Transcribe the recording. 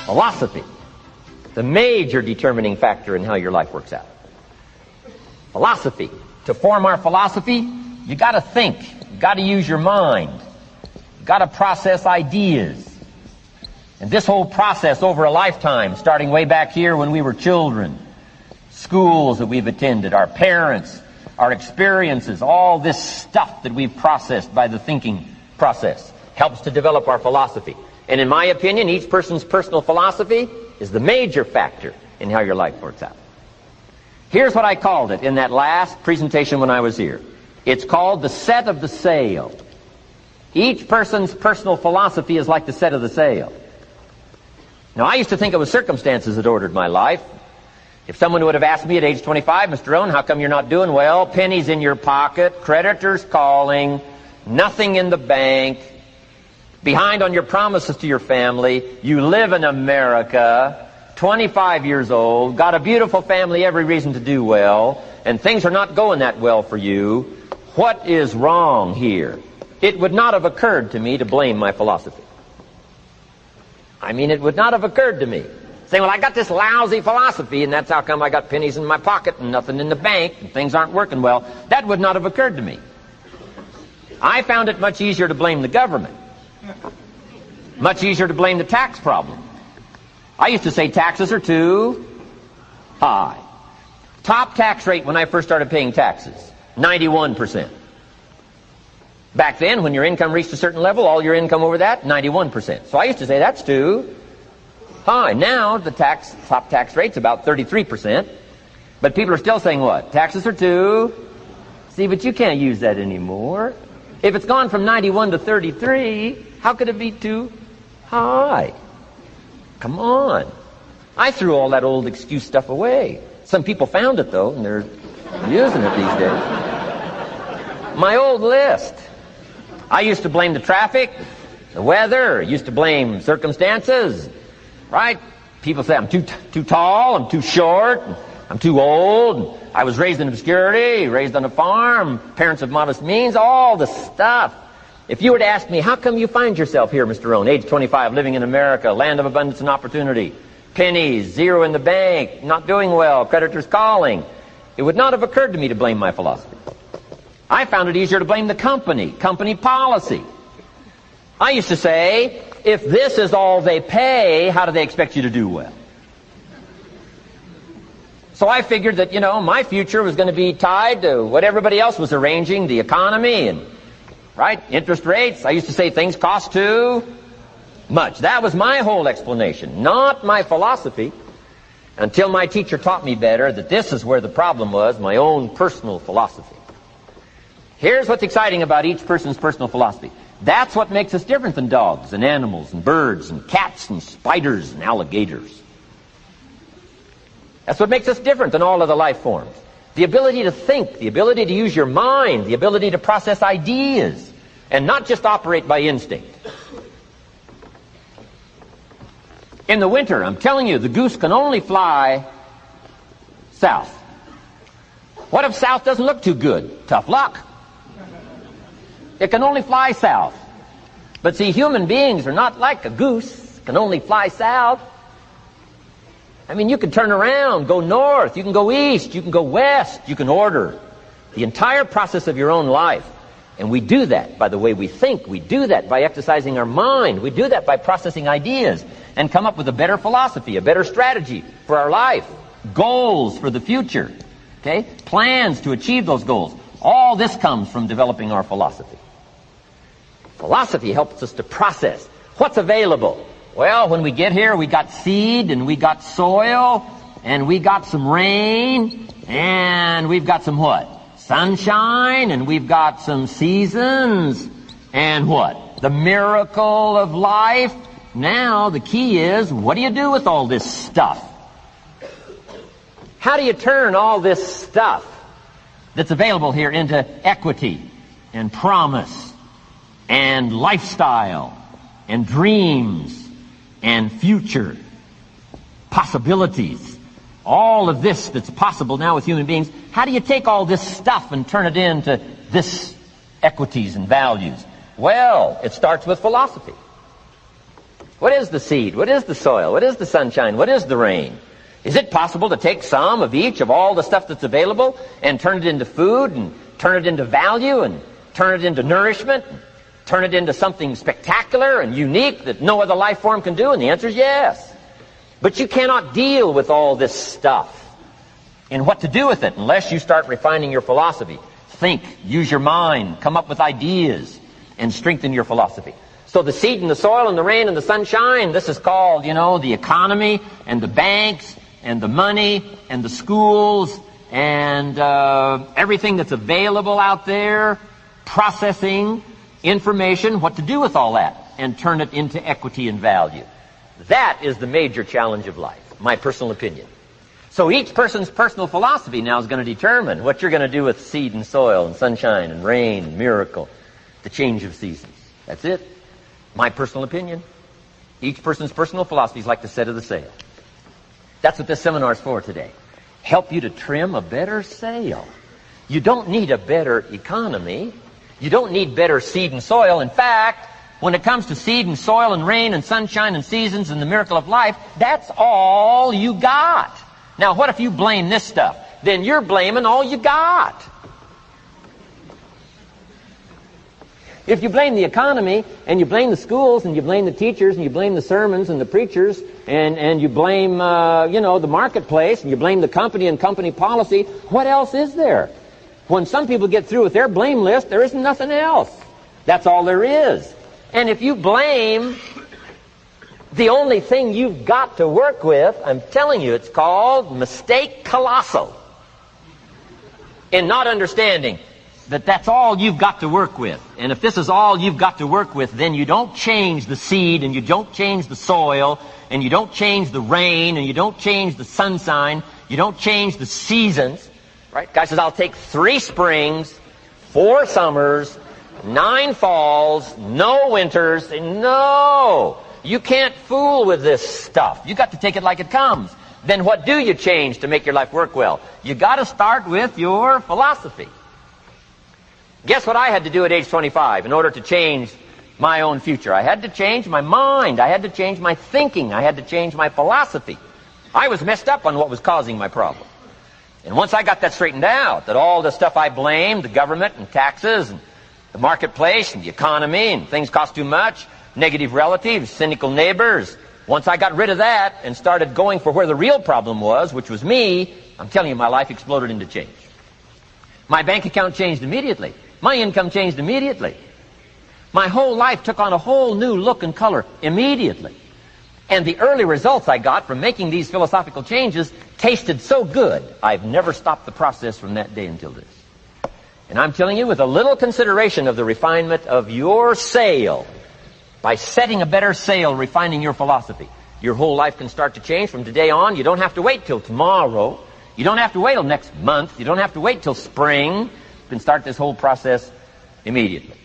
Philosophy, the major determining factor in how your life works out. Philosophy. To form our philosophy, you got to think. You got to use your mind. You got to process ideas. And this whole process over a lifetime, starting way back here when we were children, schools that we've attended, our parents, our experiences, all this stuff that we've processed by the thinking process helps to develop our philosophy. And in my opinion, each person's personal philosophy is the major factor in how your life works out. Here's what I called it in that last presentation when I was here. It's called the set of the sail. Each person's personal philosophy is like the set of the sail. Now, I used to think it was circumstances that ordered my life. If someone would have asked me at age 25, Mr. Rohn, how come you're not doing well? Pennies in your pocket, creditors calling, nothing in the bank, behind on your promises to your family, you live in America, 25 years old, got a beautiful family, every reason to do well, and things are not going that well for you. What is wrong here? It would not have occurred to me to blame my philosophy. I mean, it would not have occurred to me. Saying, well, I got this lousy philosophy, and that's how come I got pennies in my pocket and nothing in the bank, and things aren't working well. That would not have occurred to me. I found it much easier to blame the government. Much easier to blame the tax problem. I used to say taxes are too high. Top tax rate when I first started paying taxes, 91%. Back then, when your income reached a certain level, all your income over that, 91%. So I used to say that's too high. Now the top tax rate's about 33%. But people are still saying what? Taxes are too. See, but you can't use that anymore. If it's gone from 91 to 33, how could it be too high? Come on. I threw all that old excuse stuff away. Some people found it, though, and they're using it these days. My old list. I used to blame the traffic, the weather, used to blame circumstances, right? People say I'm too tall, I'm too short, I'm too old, I was raised in obscurity, raised on a farm, parents of modest means, all the stuff. If you were to ask me, how come you find yourself here, Mr. Rohn, age 25, living in America, land of abundance and opportunity, pennies, zero in the bank, not doing well, creditors calling, it would not have occurred to me to blame my philosophy. I found it easier to blame the company policy. I used to say, if this is all they pay, how do they expect you to do well? So I figured that, my future was going to be tied to what everybody else was arranging, the economy and, right, interest rates. I used to say things cost too much. That was my whole explanation, not my philosophy, until my teacher taught me better that this is where the problem was, my own personal philosophy. Here's what's exciting about each person's personal philosophy. That's what makes us different than dogs and animals and birds and cats and spiders and alligators. That's what makes us different than all other life forms. The ability to think, the ability to use your mind, the ability to process ideas, and not just operate by instinct. In the winter, I'm telling you, the goose can only fly south. What if south doesn't look too good? Tough luck. It can only fly south. But see, human beings are not like a goose, can only fly south. I mean, you can turn around, go north, you can go east, you can go west, you can order the entire process of your own life. And we do that by the way we think. We do that by exercising our mind. We do that by processing ideas and come up with a better philosophy, a better strategy for our life, goals for the future, okay? Plans to achieve those goals. All this comes from developing our philosophy. Philosophy helps us to process what's available. Well, when we get here, we got seed, and we got soil, and we got some rain, and we've got some what? Sunshine, and we've got some seasons, and what? The miracle of life. Now, the key is, what do you do with all this stuff? How do you turn all this stuff that's available here into equity and promise and lifestyle and dreams and future possibilities? All of this that's possible now with human beings, how do you take all this stuff and turn it into this equities and values? Well, it starts with philosophy. What is the seed? What is the soil? What is the sunshine? What is the rain? Is it possible to take some of each of all the stuff that's available and turn it into food and turn it into value and turn it into nourishment and turn it into something spectacular and unique that no other life form can do? And the answer is yes. But you cannot deal with all this stuff and what to do with it unless you start refining your philosophy. Think, use your mind, come up with ideas, and strengthen your philosophy. So the seed and the soil and the rain and the sunshine, this is called, the economy and the banks and the money and the schools and everything that's available out there, processing information, what to do with all that, and turn it into equity and value. That is the major challenge of life, my personal opinion. So each person's personal philosophy now is going to determine what you're going to do with seed and soil and sunshine and rain and miracle, the change of seasons. That's it. My personal opinion. Each person's personal philosophy is like the set of the sail. That's what this seminar is for today. Help you to trim a better sail. You don't need a better economy. You don't need better seed and soil. In fact, when it comes to seed and soil and rain and sunshine and seasons and the miracle of life, that's all you got. Now, what if you blame this stuff? Then you're blaming all you got. If you blame the economy, and you blame the schools, and you blame the teachers, and you blame the sermons and the preachers, and you blame, the marketplace, and you blame the company and company policy, what else is there? When some people get through with their blame list, there isn't nothing else. That's all there is. And if you blame the only thing you've got to work with, I'm telling you, it's called mistake colossal. In not understanding that that's all you've got to work with. And if this is all you've got to work with, then you don't change the seed, and you don't change the soil, and you don't change the rain, and you don't change the sunshine, you don't change the seasons. Right? Guy says, I'll take 3 springs, 4 summers, 9 falls, no winters. No! You can't fool with this stuff. You got to take it like it comes. Then what do you change to make your life work well? You got to start with your philosophy. Guess what I had to do at age 25 in order to change my own future? I had to change my mind. I had to change my thinking. I had to change my philosophy. I was messed up on what was causing my problem. And once I got that straightened out, that all the stuff I blamed, the government and taxes and the marketplace and the economy and things cost too much, negative relatives, cynical neighbors, once I got rid of that and started going for where the real problem was, which was me, I'm telling you, my life exploded into change. My bank account changed immediately. My income changed immediately. My whole life took on a whole new look and color immediately. And the early results I got from making these philosophical changes tasted so good, I've never stopped the process from that day until this. And I'm telling you, with a little consideration of the refinement of your sail, by setting a better sail, refining your philosophy, your whole life can start to change from today on. You don't have to wait till tomorrow. You don't have to wait till next month. You don't have to wait till spring. You can start this whole process immediately.